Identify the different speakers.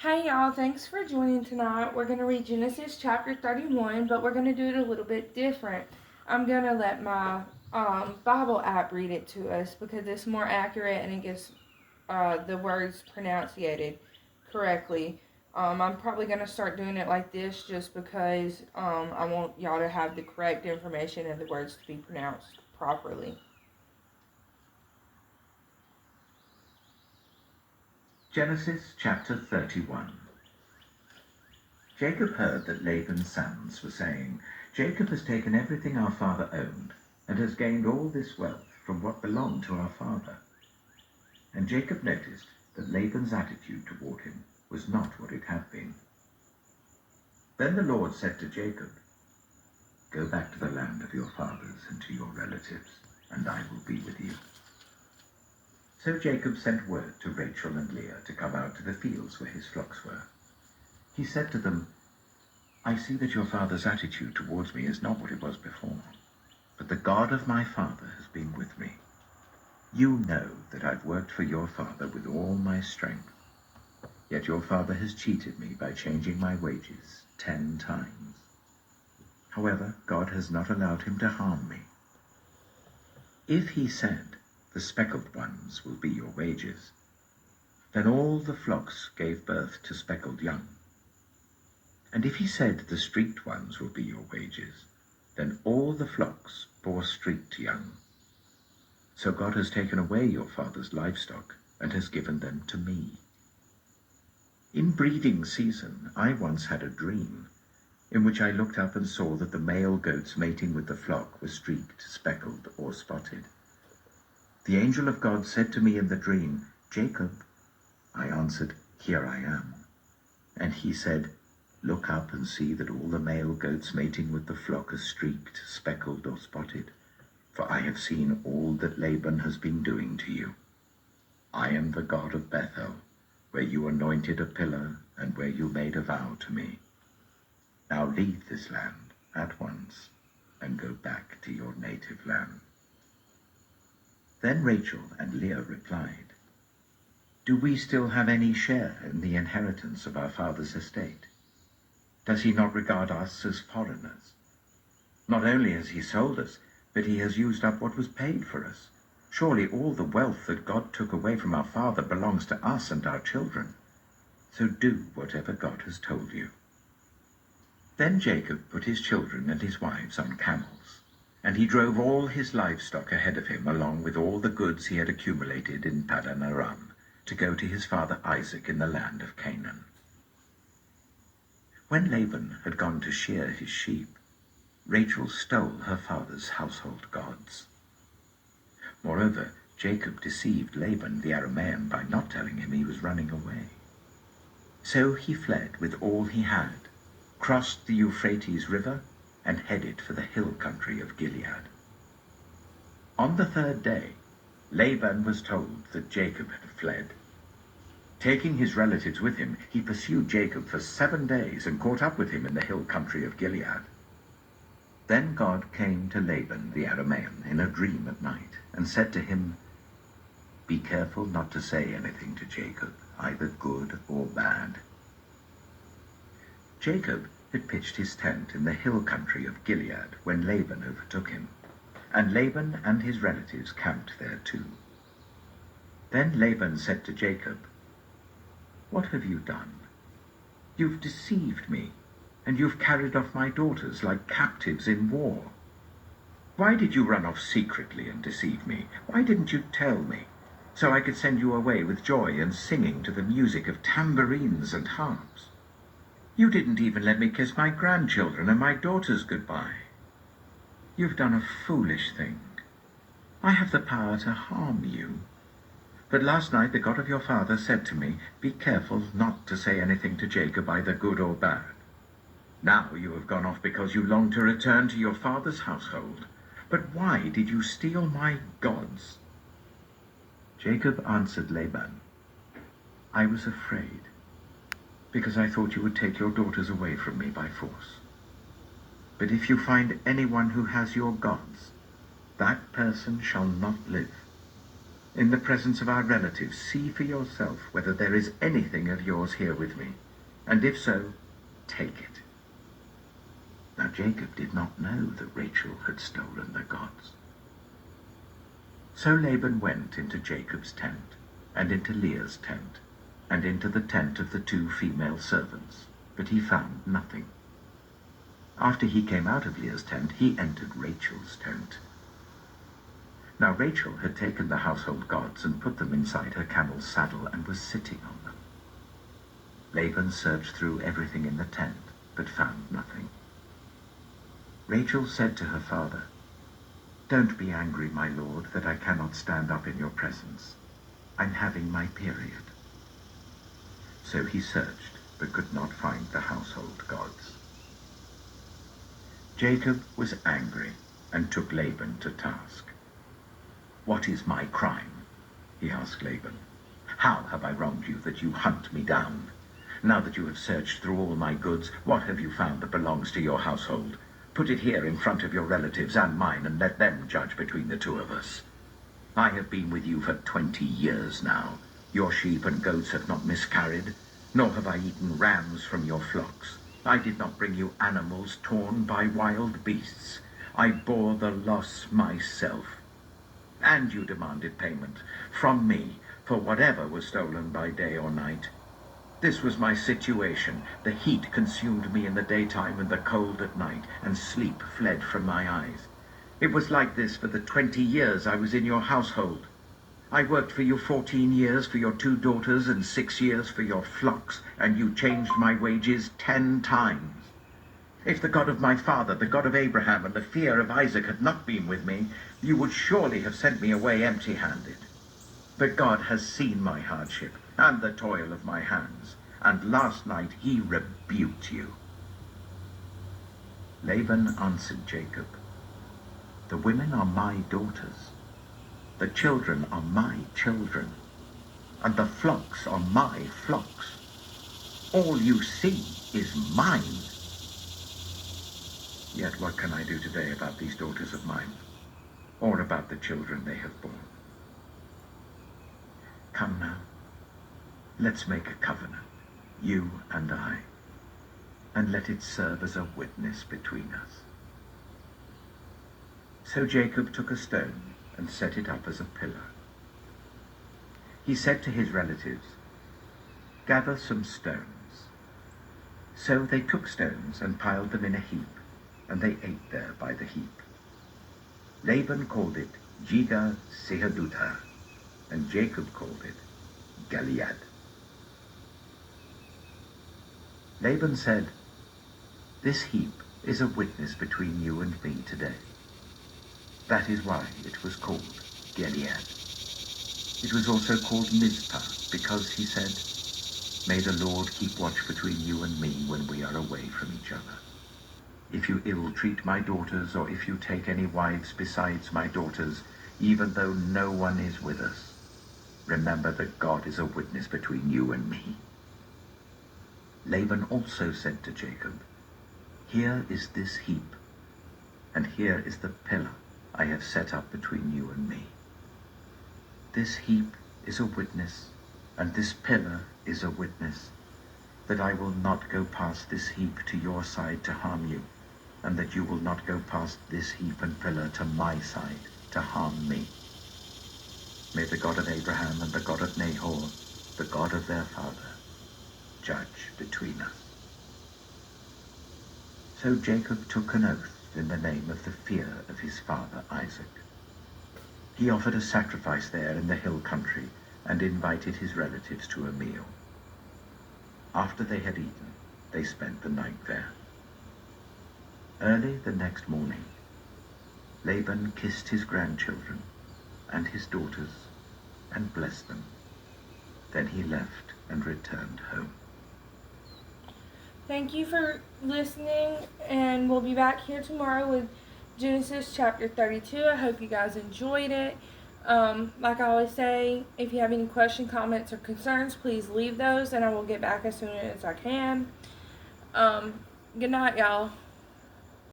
Speaker 1: Hey y'all, thanks for joining tonight. We're going to read Genesis chapter 31, but we're going to do it a little bit different. I'm going to let my Bible app read it to us because it's more accurate and it gets the words pronunciated correctly. I'm probably going to start doing it like this just because I want y'all to have the correct information and the words to be pronounced properly.
Speaker 2: Genesis chapter 31. Jacob heard that Laban's sons were saying, "Jacob has taken everything our father owned, and has gained all this wealth from what belonged to our father." And Jacob noticed that Laban's attitude toward him was not what it had been. Then the Lord said to Jacob, "Go back to the land of your fathers and to your relatives, and I will be with you." So Jacob sent word to Rachel and Leah to come out to the fields where his flocks were. He said to them, "I see that your father's attitude towards me is not what it was before, but the God of my father has been with me. You know that I've worked for your father with all my strength, yet your father has cheated me by changing my wages 10 times. However, God has not allowed him to harm me. If he said, 'The speckled ones will be your wages,' then all the flocks gave birth to speckled young. And if he said, 'The streaked ones will be your wages,' then all the flocks bore streaked young. So God has taken away your father's livestock and has given them to me. In breeding season, I once had a dream in which I looked up and saw that the male goats mating with the flock were streaked, speckled, or spotted. The angel of God said to me in the dream, 'Jacob.' I answered, 'Here I am.' And he said, 'Look up and see that all the male goats mating with the flock are streaked, speckled, or spotted, for I have seen all that Laban has been doing to you. I am the God of Bethel, where you anointed a pillar and where you made a vow to me. Now leave this land at once and go back to your native land.' Then Rachel and Leah replied, 'Do we still have any share in the inheritance of our father's estate? Does he not regard us as foreigners? Not only has he sold us, but he has used up what was paid for us. Surely all the wealth that God took away from our father belongs to us and our children. So do whatever God has told you.' Then Jacob put his children and his wives on camels, and he drove all his livestock ahead of him along with all the goods he had accumulated in Paddan Aram to go to his father Isaac in the land of Canaan. When Laban had gone to shear his sheep, Rachel stole her father's household gods. Moreover, Jacob deceived Laban the Aramean by not telling him he was running away. So he fled with all he had, crossed the Euphrates River, and headed for the hill country of Gilead. On the 3rd day, Laban was told that Jacob had fled. Taking his relatives with him, he pursued Jacob for 7 days and caught up with him in the hill country of Gilead. Then God came to Laban the Aramean in a dream at night and said to him, 'Be careful not to say anything to Jacob, either good or bad.' Jacob had pitched his tent in the hill country of Gilead when Laban overtook him, and Laban and his relatives camped there too. Then Laban said to Jacob, 'What have you done? You've deceived me, and you've carried off my daughters like captives in war. Why did you run off secretly and deceive me? Why didn't you tell me, so I could send you away with joy and singing to the music of tambourines and harps? You didn't even let me kiss my grandchildren and my daughters goodbye. You've done a foolish thing. I have the power to harm you. But last night the God of your father said to me, 'Be careful not to say anything to Jacob, either good or bad.' Now you have gone off because you long to return to your father's household. But why did you steal my gods?" Jacob answered Laban, "I was afraid, because I thought you would take your daughters away from me by force. But if you find anyone who has your gods, that person shall not live. In the presence of our relatives, see for yourself whether there is anything of yours here with me, and if so, take it." Now Jacob did not know that Rachel had stolen the gods. So Laban went into Jacob's tent, and into Leah's tent, and into the tent of the 2 female servants, but he found nothing. After he came out of Leah's tent, he entered Rachel's tent. Now Rachel had taken the household gods and put them inside her camel's saddle and was sitting on them. Laban searched through everything in the tent, but found nothing. Rachel said to her father, "Don't be angry, my lord, that I cannot stand up in your presence. I'm having my period." So he searched, but could not find the household gods. Jacob was angry and took Laban to task. "What is my crime?" he asked Laban. "How have I wronged you that you hunt me down? Now that you have searched through all my goods, what have you found that belongs to your household? Put it here in front of your relatives and mine, and let them judge between the 2 of us. I have been with you for 20 years now. Your sheep and goats have not miscarried, nor have I eaten rams from your flocks. I did not bring you animals torn by wild beasts. I bore the loss myself. And you demanded payment from me for whatever was stolen by day or night. This was my situation. The heat consumed me in the daytime and the cold at night, and sleep fled from my eyes. It was like this for the 20 years I was in your household. I worked for you 14 years for your 2 daughters and 6 years for your flocks, and you changed my wages 10 times. If the God of my father, the God of Abraham, and the fear of Isaac had not been with me, you would surely have sent me away empty-handed. But God has seen my hardship and the toil of my hands, and last night he rebuked you." Laban answered Jacob, "The women are my daughters, the children are my children, and the flocks are my flocks. All you see is mine. Yet what can I do today about these daughters of mine, or about the children they have borne? Come now, let's make a covenant, you and I, and let it serve as a witness between us." So Jacob took a stone and set it up as a pillar. He said to his relatives, "Gather some stones." So they took stones and piled them in a heap, and they ate there by the heap. Laban called it Jegar-sahadutha, and Jacob called it Gilead. Laban said, "This heap is a witness between you and me today." That is why it was called Gilead. It was also called Mizpah, because he said, "May the Lord keep watch between you and me when we are away from each other. If you ill-treat my daughters, or if you take any wives besides my daughters, even though no one is with us, remember that God is a witness between you and me." Laban also said to Jacob, "Here is this heap, and here is the pillar I have set up between you and me. This heap is a witness, and this pillar is a witness, that I will not go past this heap to your side to harm you, and that you will not go past this heap and pillar to my side to harm me. May the God of Abraham and the God of Nahor, the God of their father, judge between us." So Jacob took an oath in the name of the fear of his father Isaac. He offered a sacrifice there in the hill country and invited his relatives to a meal. After they had eaten, they spent the night there. Early the next morning, Laban kissed his grandchildren and his daughters and blessed them. Then he left and returned home.
Speaker 1: Thank you for listening, and we'll be back here tomorrow with Genesis chapter 32. I hope you guys enjoyed it. Like I always say, if you have any questions, comments, or concerns, please leave those, and I will get back as soon as I can. Good night, y'all.